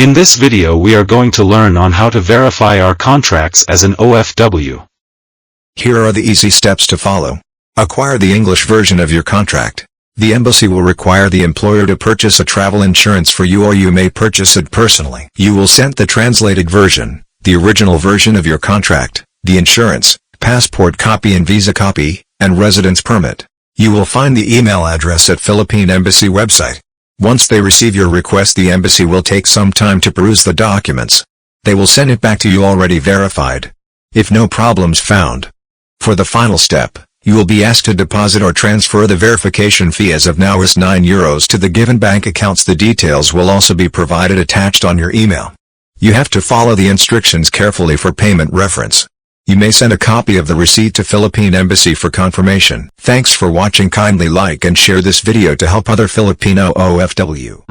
In this video we are going to learn on how to verify our contracts as an OFW. Here are the easy steps to follow. Acquire the English version of your contract. The embassy will require the employer to purchase a travel insurance for you, or you may purchase it personally. You will send the translated version, the original version of your contract, the insurance, passport copy and visa copy, and residence permit. You will find the email address at Philippine Embassy website. Once they receive your request, the embassy will take some time to peruse the documents. They will send it back to you already verified. If no problems found. For the final step, you will be asked to deposit or transfer the verification fee, as of now is €9 to the given bank accounts. The details will also be provided attached on your email. You have to follow the instructions carefully for payment reference. You may send a copy of the receipt to Philippine Embassy for confirmation. Thanks for watching. Kindly like and share this video to help other Filipino OFW.